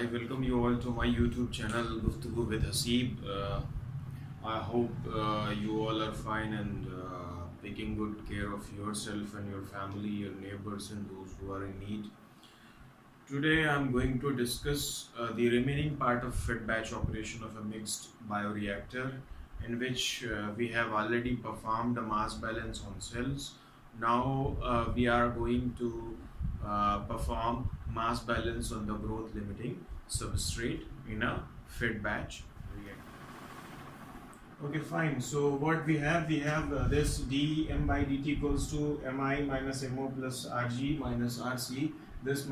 I welcome you all to my YouTube channel Guftugu with Haseeb. I hope you all are fine and taking good care of yourself and your family, your neighbors, and those who are in need. Today I'm going to discuss the remaining part of fed batch operation of a mixed bioreactor, in which we have already performed a mass balance on cells. Now we are going to perform mass balance on the growth limiting substrate in a fed batch reactor. Okay, fine. So what we have this dm by dt equals to mi minus mo plus rg minus rc. This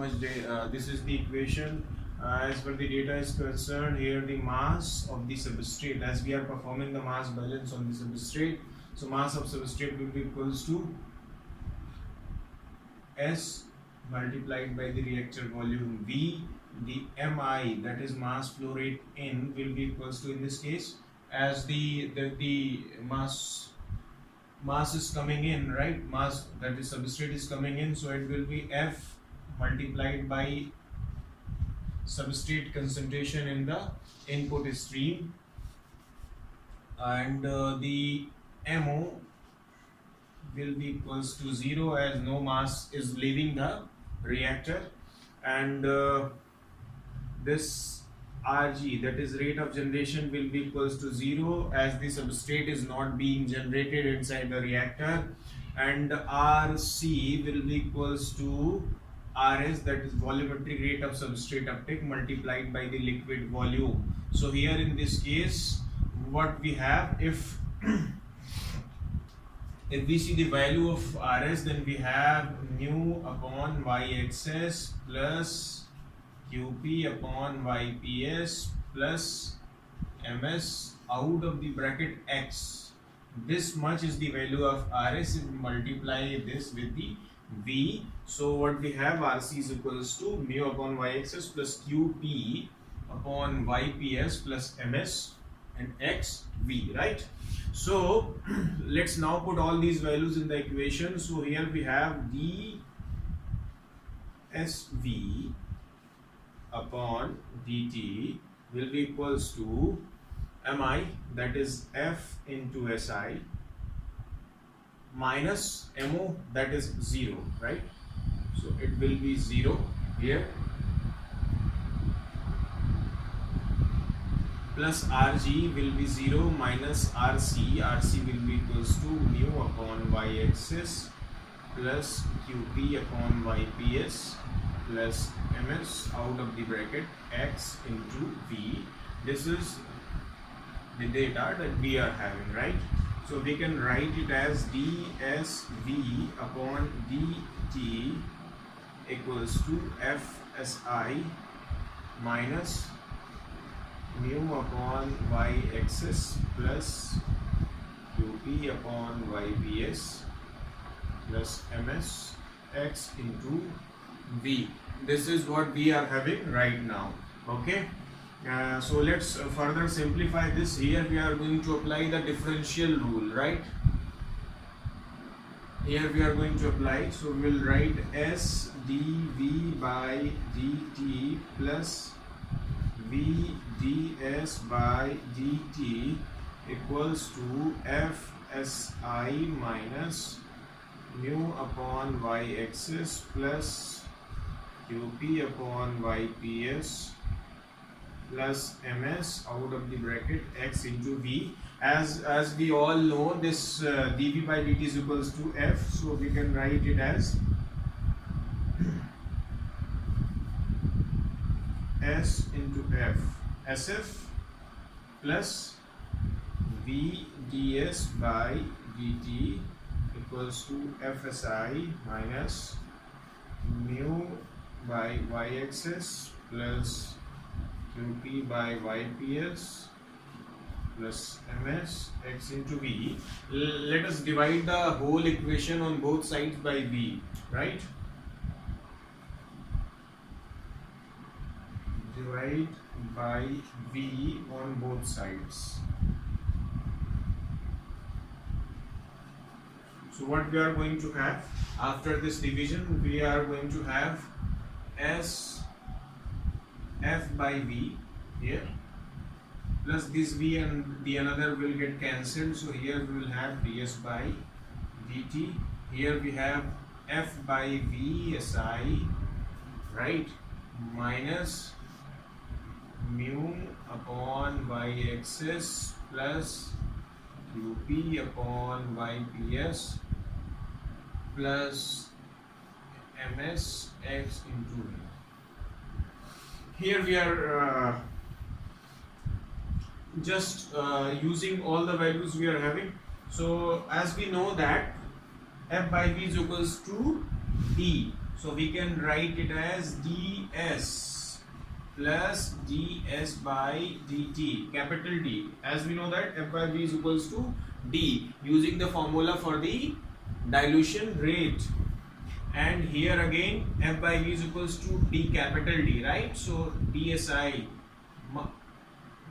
is the equation. As per the data is concerned, here the mass of the substrate, as we are performing the mass balance on the substrate, so mass of substrate will be equals to S multiplied by the reactor volume V. The Mi, that is mass flow rate in, will be equals to, in this case, as the mass is coming in, right? Mass, that is substrate, is coming in, so it will be F multiplied by substrate concentration in the input stream, and the MO will be equals to 0 as no mass is leaving the reactor, and this Rg, that is rate of generation, will be equals to 0 as the substrate is not being generated inside the reactor, and Rc will be equals to Rs, that is volumetric rate of substrate uptake multiplied by the liquid volume. So here in this case, what we have, if we see the value of Rs, then we have mu upon y-axis plus Qp upon yps plus ms out of the bracket x. This much is the value of Rs if we multiply this with the V. So what we have, Rc is equals to mu upon y-axis plus Qp upon yps plus ms and x V, right? So let's now put all these values in the equation. So here we have dsv upon dt will be equals to mi, that is f into si, minus mo, that is 0, right? So it will be 0 here, plus Rg will be 0 minus Rc. Rc will be equals to mu upon y-axis plus Qp upon yps plus ms out of the bracket x into v. This is the data that we are having, right? So we can write it as dsv upon dt equals to fsi minus mu upon y-axis plus Qp upon yps plus ms x into v. This is what we are having right now. Okay, so let's further simplify this. Here we are going to apply the differential rule, right? Here we are going to apply, so we will write s dv by dt plus v ds by dt equals to fsi minus mu upon y-axis plus Qp upon yps plus ms out of the bracket x into v. As we all know, this dv by dt is equals to f, so we can write it as s into f, sf plus v ds by dt equals to fsi minus mu by y-axis plus Qp by yps plus ms x into v. Let us divide the whole equation on both sides by v, right? Divide by v on both sides. So what we are going to have after this division, we are going to have s F by V here, plus this V and the another will get cancelled, so here we will have ds by dt. Here we have F by V SI, right, minus mu upon y axis plus qp upon yps plus ms x into v. Here we are just using all the values we are having. So as we know that F by V is equals to D, so we can write it as ds plus ds by dt, capital D. As we know that F by V is equals to D, using the formula for the dilution rate. And here again F by V is equals to D, capital D, right? So dsi.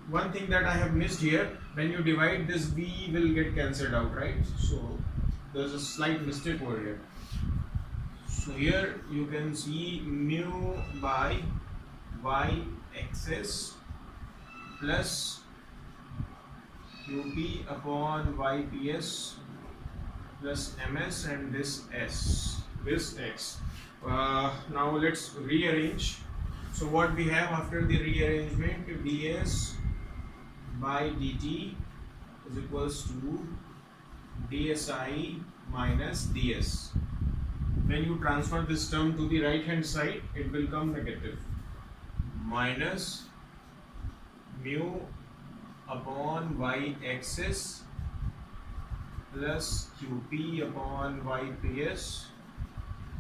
One thing that I have missed here, when you divide this V will get cancelled out, right? So there's a slight mistake over here. So here you can see mu by y axis plus qp upon yps plus ms and this s, this x. Now let's rearrange. So what we have after the rearrangement, ds by dt is equals to dsi minus ds. When you transfer this term to the right hand side, it will come negative, minus mu upon y axis plus qp upon yps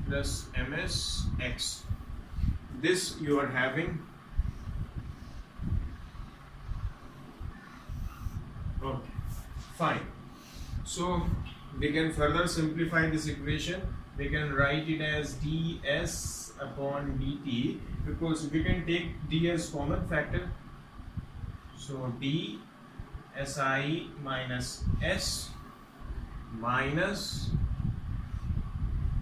plus ms x. This you are having. Okay, fine. So we can further simplify this equation. We can write it as ds upon dt, because we can take d as common factor. So d si minus s minus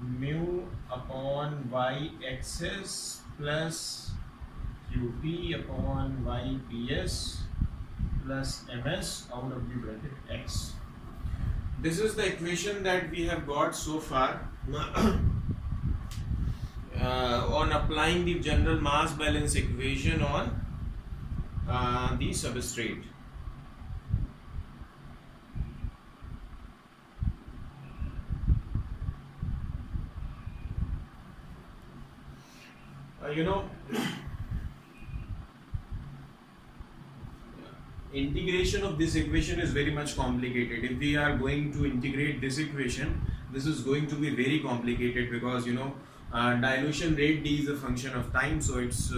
mu upon y axis plus qp upon yps plus ms out of the bracket x. This is the equation that we have got so far on applying the general mass balance equation on the substrate. Integration of this equation is very much complicated. If we are going to integrate this equation, this is going to be very complicated, because dilution rate d is a function of time, so its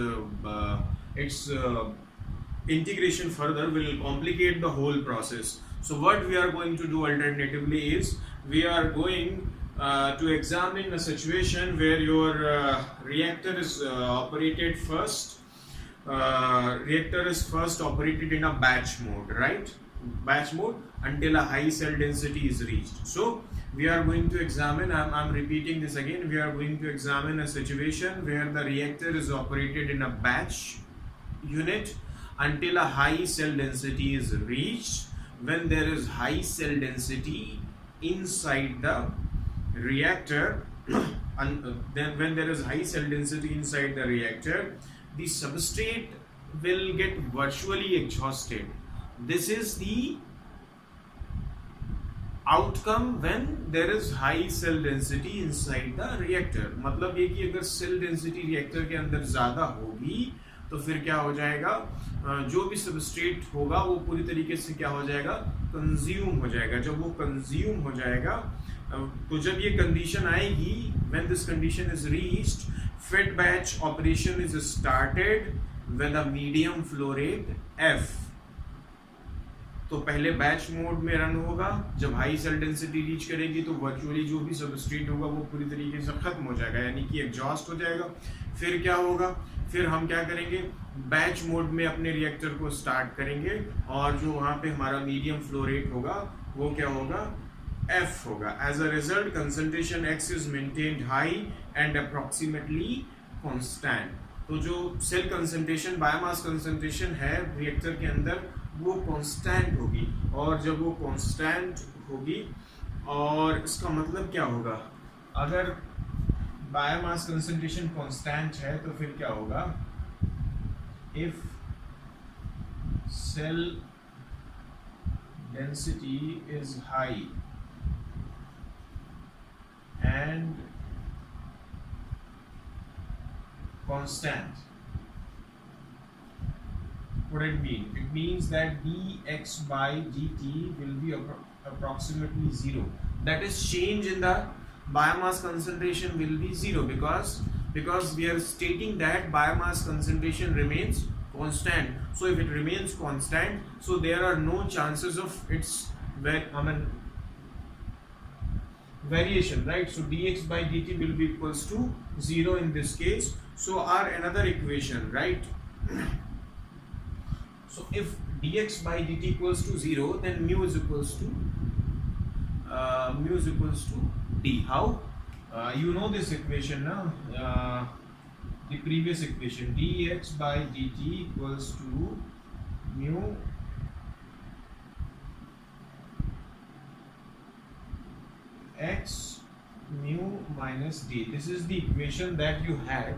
integration further will complicate the whole process. So what we are going to do alternatively is, we are going to examine a situation where your reactor is operated first. Reactor is first operated in a batch mode, right? Batch mode until a high cell density is reached. So we are going to examine, I'm repeating this again, we are going to examine a situation where the reactor is operated in a batch unit until a high cell density is reached. When there is high cell density inside the reactor, and then when there is high cell density inside the reactor, the substrate will get virtually exhausted. This is the outcome when there is high cell density inside the reactor. मतलब ये कि अगर cell density reactor के अंदर ज़्यादा होगी तो फिर क्या हो जाएगा, जो भी substrate होगा वो पूरी तरीके से क्या हो जाएगा, consume हो जाएगा. जब वो consume हो जाएगा तो जब ये condition आएगी, when this condition is reached, fed batch operation is started with a medium flow rate f. तो पहले बैच मोड में रन होगा, जब हाई सेल डेंसिटी रीच करेगी तो वर्चुअली जो भी सबस्ट्रेट होगा वो पूरी तरीके से खत्म हो जाएगा, यानी कि एग्जॉस्ट हो जाएगा. फिर क्या होगा, फिर हम क्या करेंगे, बैच मोड में अपने रिएक्टर को स्टार्ट करेंगे, और जो वहाँ पे हमारा मीडियम फ्लो रेट होगा वो क्या होगा, F होगा. As a result, concentration X is maintained high and approximately constant. तो जो सेल कंसंट्रेशन, बायोमास कंसंट्रेशन है रिएक्टर के अंदर, वो कांस्टेंट होगी। और जब वो कांस्टेंट होगी, और इसका मतलब क्या होगा, अगर बायोमास कंसंट्रेशन कांस्टेंट है तो फिर क्या होगा, if cell density is high and constant, what it mean? It means that dx by dt will be approximately zero. That is, change in the biomass concentration will be zero, because we are stating that biomass concentration remains constant. So if it remains constant, so there are no chances of its variation, right? So dx by dt will be equals to 0 in this case. So our another equation, right? So if dx by dt equals to 0, then mu is equals to d. How? You know this equation now, the previous equation, dx by dt equals to mu x mu minus d. This is the equation that you had.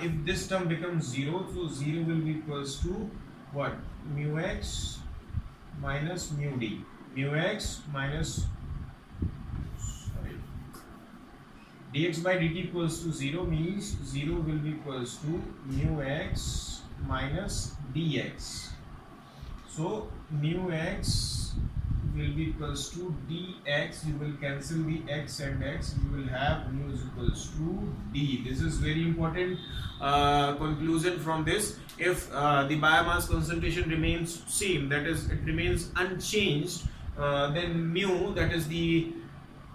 If this term becomes 0, so 0 will be equals to what? Mu x minus mu d. Mu x minus, dx by dt equals to 0 means 0 will be equals to mu x minus dx. So mu x will be equals to dx. You will cancel the x and x. You will have mu is equals to d. This is very important conclusion from this. If the biomass concentration remains same, that is, it remains unchanged, then mu, that is the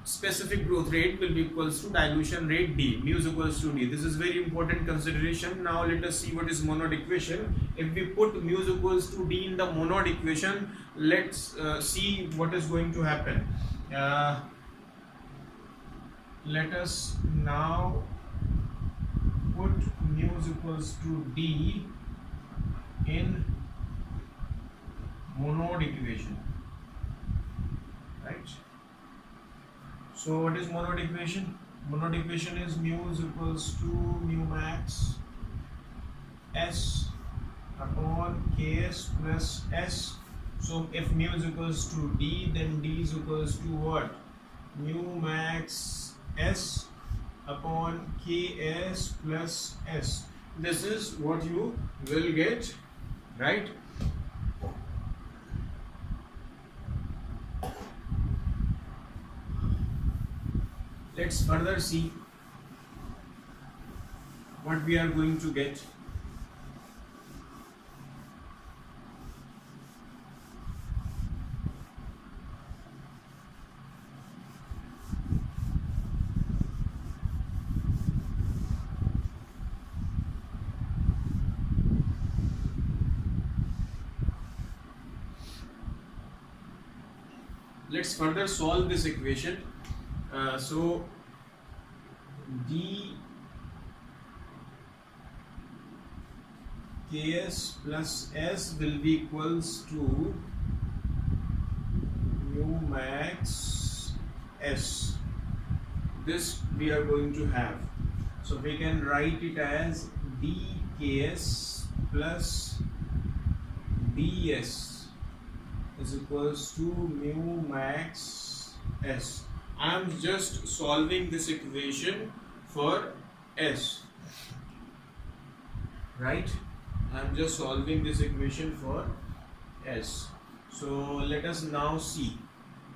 specific growth rate, will be equals to dilution rate d. Mu is equals to d. This is very important consideration. Now let us see what is Monod equation. If we put mu is equals to d in the Monod equation, let's see what is going to happen. Let us now put mu is equals to d in Monod equation, right? So what is Monod equation? Monod equation is mu is equals to mu max s upon ks plus s. So if mu is equals to d, then d is equals to what? Mu max s upon ks plus s. This is what you will get, right? Let's further see what we are going to get. Let's further solve this equation. So d ks plus s will be equals to mu max s. This we are going to have. So we can write it as dks plus ds is equals to mu max s. I am just solving this equation for s, right? I am just solving this equation for s. So let us now see.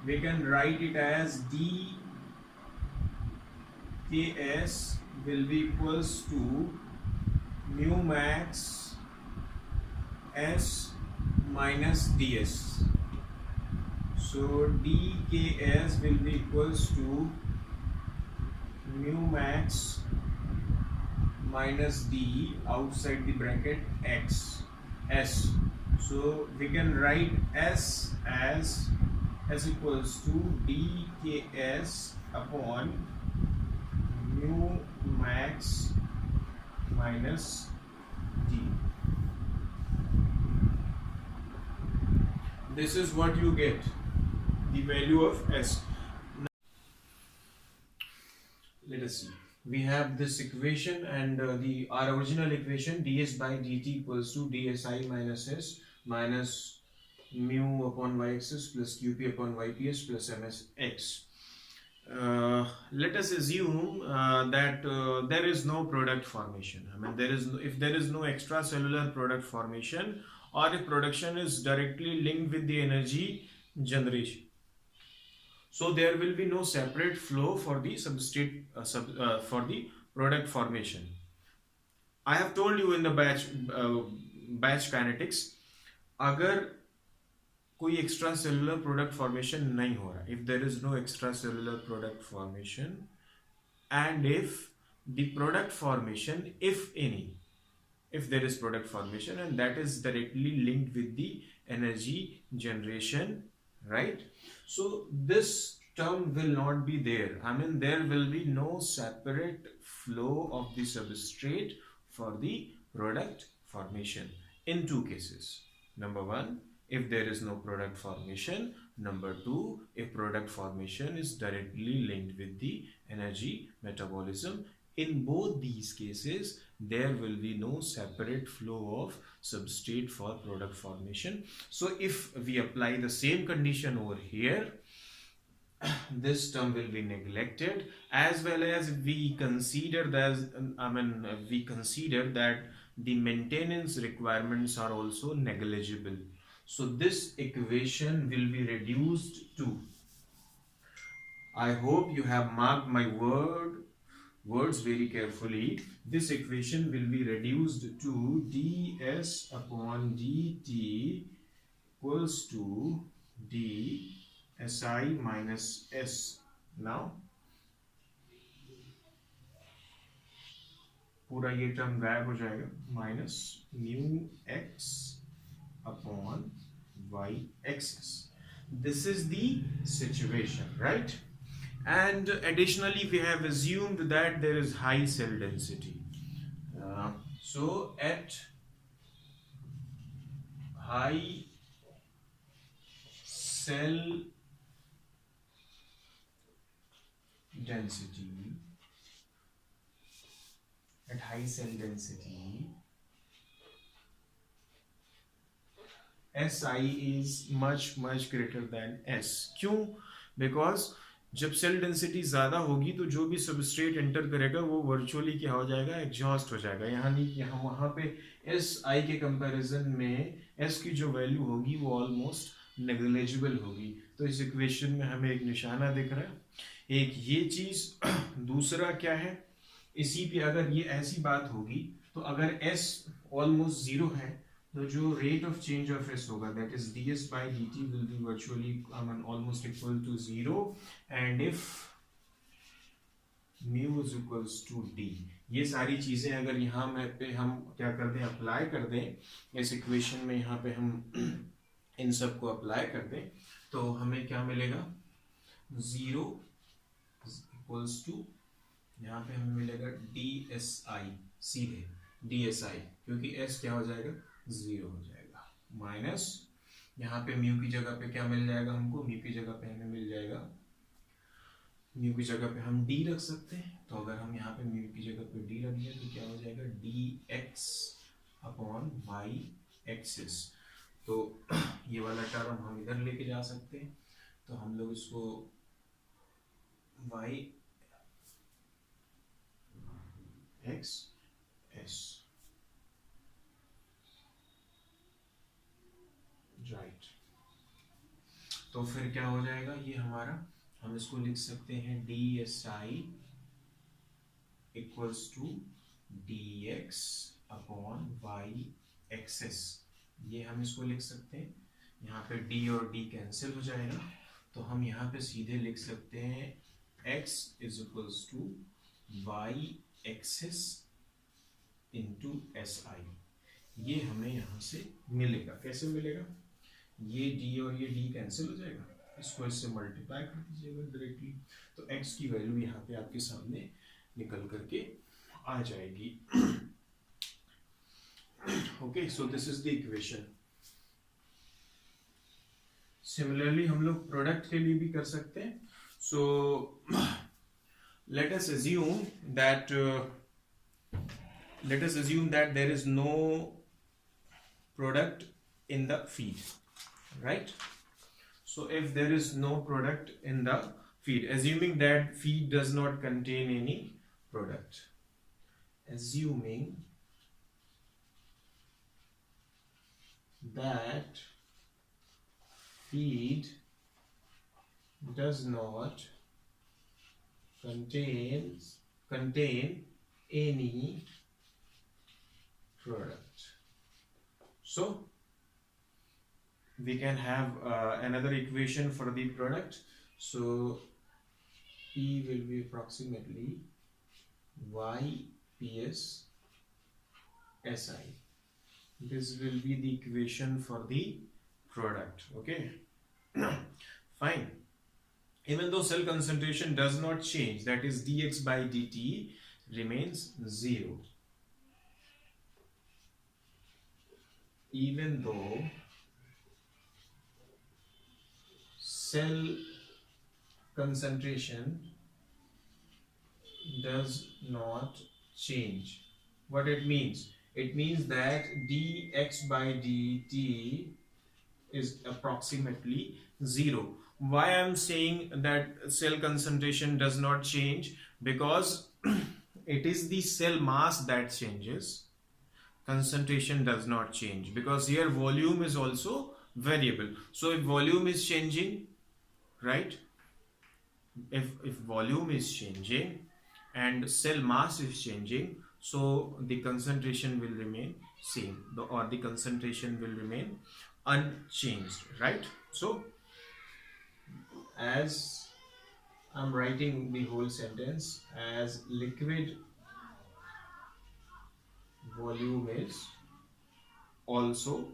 We can write it as d ks will be equals to mu max s minus ds. So dks will be equals to mu max minus d outside the bracket x s. So we can write s as s equals to dks upon mu max minus t. This is what you get, the value of S. Let us see. We have this equation and our original equation ds by dt equals to dsi minus s minus mu upon y-axis plus qp upon yps plus msx. Let us assume that there is no product formation. I mean, if there is no extracellular product formation, or if production is directly linked with the energy generation, so there will be no separate flow for the substrate for the product formation. I have told you in the batch kinetics, अगर कोई extra cellular product formation नहीं हो रहा, if there is no extra cellular product formation, and if the product formation, if any, if there is product formation and that is directly linked with the energy generation, right? So this term will not be there. I mean, there will be no separate flow of the substrate for the product formation in two cases. Number one, if there is no product formation. Number two, if product formation is directly linked with the energy metabolism. In both these cases, there will be no separate flow of substrate for product formation. So if we apply the same condition over here, this term will be neglected, as well as we consider that the maintenance requirements are also negligible. So this equation will be reduced to, I hope you have marked my words very carefully. This equation will be reduced to ds upon dt equals to dsi minus s. Now पूरा ये term गायब हो जाएगा, minus mu x upon y axis. This is the situation, right? And additionally, we have assumed that there is high cell density. So at high cell density, SI is much greater than S. क्यों? Because जब cell density ज़्यादा होगी तो जो भी substrate enter करेगा वो virtually क्या हो जाएगा, एग्जॉस्ट हो जाएगा. यानी कि हम वहाँ पे एस आई के कंपैरिजन में एस की जो वैल्यू होगी वो ऑलमोस्ट नेग्लिजिबल होगी. तो इस इक्वेशन में हमें एक निशाना दिख रहा है, एक ये चीज़. दूसरा क्या है, इसी पे अगर ये ऐसी बात होगी तो अगर एस ऑलमोस्ट ज़ीरो है तो जो rate of change of S होगा, that is ds by dt will be virtually almost equal to 0, and if mu is equals to d. ये सारी चीजें अगर यहाँ पे हम क्या कर दें, अप्लाई कर दें इस इक्वेशन में, यहाँ पे हम इन सब को अप्लाई कर दें तो हमें क्या मिलेगा, 0 इक्वल्स टू, यहाँ पे हमें मिलेगा dsi, सीधे dsi, क्योंकि s क्या हो जाएगा, 0 हो जाएगा, माइनस यहाँ पे म्यू की जगह पे क्या मिल जाएगा हमको, म्यू की जगह पे हमें मिल जाएगा, म्यू की जगह पे हम d रख सकते हैं. तो अगर हम यहाँ पे म्यू की जगह पे d रख दिया तो क्या हो जाएगा, dx अपॉन y एक्सिस. तो ये वाला टर्म हम इधर लेके जा सकते हैं. तो हम लोग इसको y x s, राइट. तो फिर क्या हो जाएगा, ये हमारा, हम इसको लिख सकते हैं dsi equals to dx upon y axis. ये हम इसको लिख सकते हैं. यहाँ पे d और d कैंसिल हो जाएगा तो हम यहाँ पे सीधे लिख सकते हैं x is equals to y axis into si. ये हमें यहाँ से मिलेगा. कैसे मिलेगा, ये d और ये d कैंसिल हो जाएगा, इसको इससे मल्टीप्लाई कर दीजिएगा डायरेक्टली, तो x की वैल्यू यहाँ पे आपके सामने निकल करके आ जाएगी. Okay, so this is the equation. Similarly हम लोग प्रोडक्ट के लिए भी कर सकते हैं. So let us assume that there is no product in the feed, right? So if there is no product in the feed, assuming that feed does not contain any product, assuming that feed does not contain any product, so we can have another equation for the product. So P will be approximately YPS SI. This will be the equation for the product. Okay. Fine. Even though cell concentration does not change, that is dx by dt remains 0. Even though cell concentration does not change. What it means? It means that dx by dt is approximately 0. Why I am saying that cell concentration does not change? Because it is the cell mass that changes. Concentration does not change, because here volume is also variable. So if volume is changing, right, if volume is changing and cell mass is changing, so the concentration will remain same, or the concentration will remain unchanged, right? So as I'm writing the whole sentence, as liquid volume is also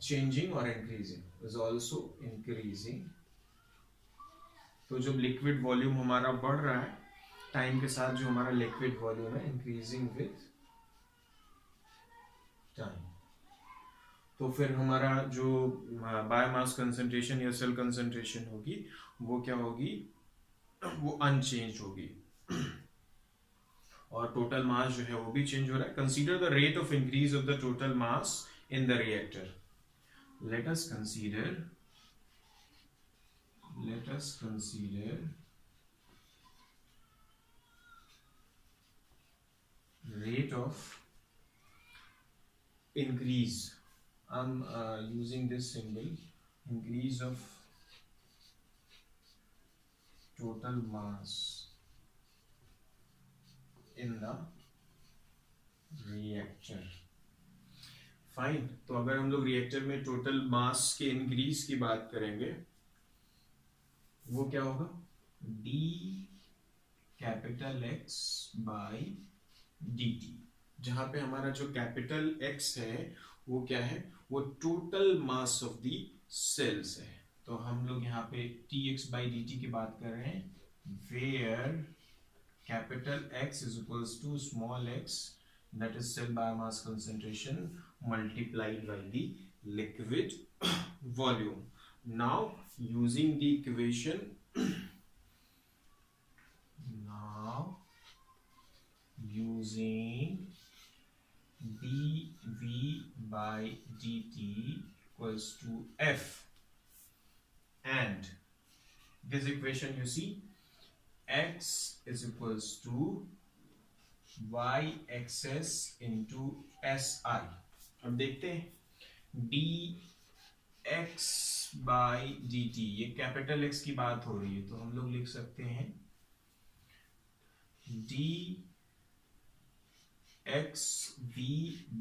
changing or increasing, is also increasing. तो जब liquid volume हमारा बढ़ रहा है time के साथ, जो हमारा लिक्विड वॉल्यूम है इंक्रीजिंग विथ टाइम, तो फिर हमारा जो बायोमास कंसंट्रेशन या सेल कंसंट्रेशन होगी वो क्या होगी, वो अनचेंज होगी, और टोटल मास जो है वो भी चेंज हो रहा है. Consider the rate of increase of the total mass in the reactor. Let us consider rate of increase. I'm using this symbol, increase of total mass in the reactor. Fine. तो अगर हम लोग reactor में total mass के increase की बात करेंगे, वो क्या होगा, d capital X by dt. जहां पे हमारा जो कैपिटल X है वो क्या है, वो total mass of the cells है. तो हम लोग यहाँ पे tx बाई dt की बात कर रहे हैं, where capital X is equals to small x, that is cell biomass concentration multiplied by the liquid volume. Now using the equation, dV by dt equals to F, and this equation you see X is equals to y axis into S I. अब देखते हैं D X by D T, ये capital X की बात हो रही है, तो हम लोग लिख सकते हैं D X V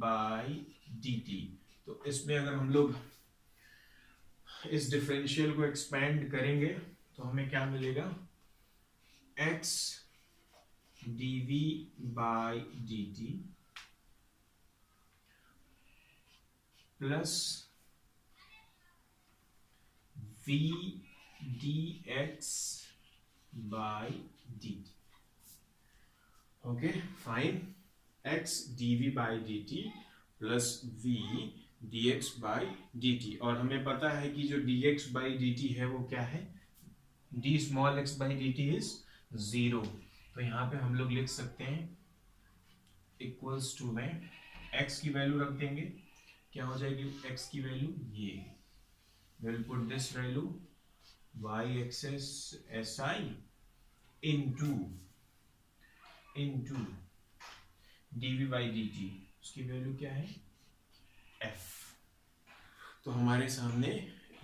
by D T. तो इसमें अगर हम लोग इस डिफरेंशियल को एक्सपेंड करेंगे तो हमें क्या मिलेगा, x dv by dt plus v dx by dt. Okay, fine. x dv by dt plus v dx by dt। और हमें पता है कि जो dx by dt है वो क्या है, d small x by dt is 0। तो यहाँ पे हम लोग लिख सकते हैं इक्वल्स टू में x की वैल्यू रख देंगे, क्या हो जाएगी x की वैल्यू, ये will put this value y axis si into dv by dt, उसकी वैल्यू क्या है f। तो हमारे सामने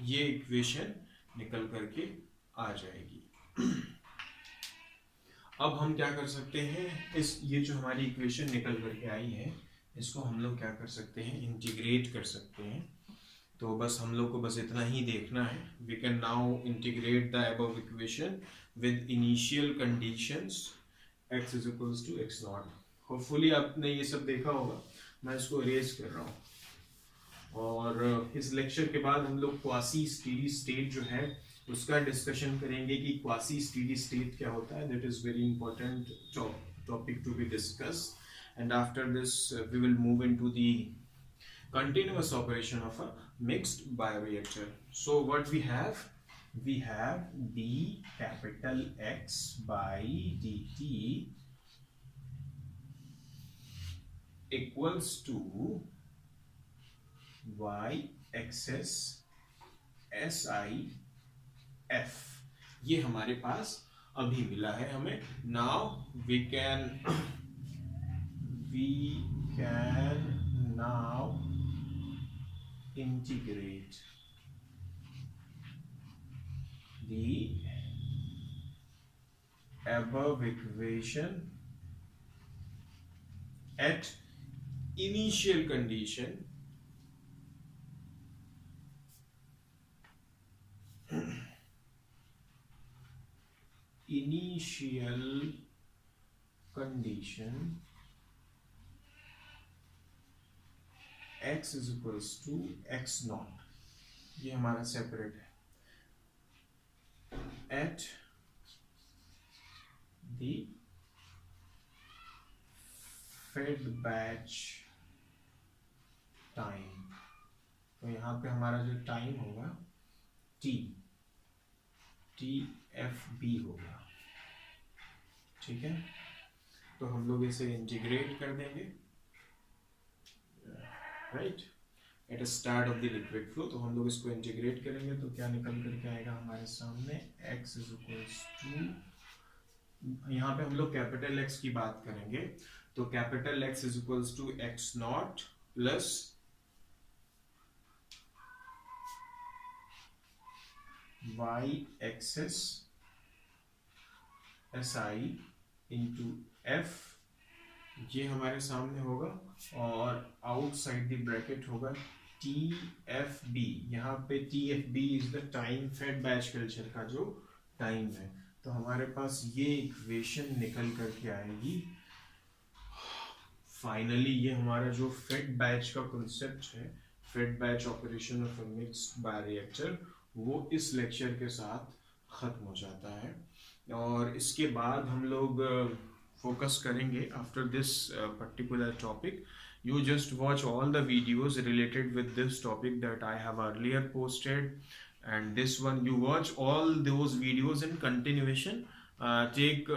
ये इक्वेशन निकल करके आ जाएगी। अब हम क्या कर सकते हैं, ये जो हमारी इक्वेशन निकल करके आई है इसको हम लोग क्या कर सकते हैं, इंटीग्रेट कर सकते हैं। तो बस हम लोग को बस इतना ही देखना है। We can now integrate the above equation with initial conditions x is equals to x not. Hopefully आपने ये सब देखा होगा, मैं इसको इरेज कर रहा हूँ। और इस लेक्चर के बाद हम लोग क्वासी स्टेडी स्टेट जो है उसका डिस्कशन करेंगे कि क्वासी स्टेडी स्टेट क्या होता है। That is very important topic to be discussed. And after this we will move into the continuous operation of a mixed bioreactor. So what we have d capital X by dt equals to y excess si f। ये हमारे पास अभी मिला है हमें। Now we can now integrate the above equation at initial condition x is equals to x naught, ये हमारा separate है, at the fed batch time। तो यहाँ पे हमारा जो टाइम होगा TFB होगा, ठीक है। तो हम लोग इसे इंटीग्रेट कर देंगे, right, at a start of the liquid flow. तो हम लोग इसको इंटीग्रेट करेंगे तो क्या निकल करके आएगा हमारे सामने, x इज इक्वल्स टू, यहाँ पे हम लोग कैपिटल X की बात करेंगे तो capital X is equals to x not plus y axis si into f, ये हमारे सामने होगा। और आउटसाइड द ब्रैकेट होगा TFB। यहाँ पे TFB is the time fed batch culture का जो टाइम है। तो हमारे पास ये इक्वेशन निकल करके आएगी। फाइनली ये हमारा जो फेड बैच का कॉन्सेप्ट है, fed batch operation of a mixed bioreactor, वो इस लेक्चर के साथ खत्म हो जाता है। और इसके बाद हम लोग फोकस करेंगे after this particular topic. You just watch all the videos related with this topic that I have earlier posted, and this one you watch all those videos in continuation. Take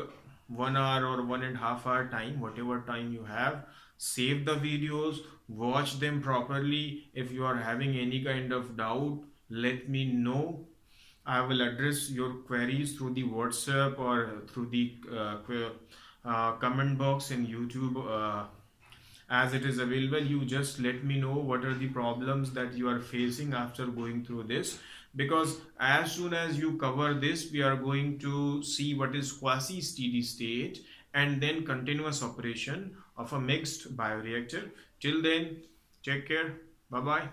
1 hour or 1.5 hour time, whatever time you have. Save the videos, watch them properly. If you are having any kind of doubt, let me know. I will address your queries through the WhatsApp or through the comment box in YouTube. As it is available, you just let me know what are the problems that you are facing after going through this, because as soon as you cover this, we are going to see what is quasi steady state and then continuous operation of a mixed bioreactor. Till then, take care, bye bye.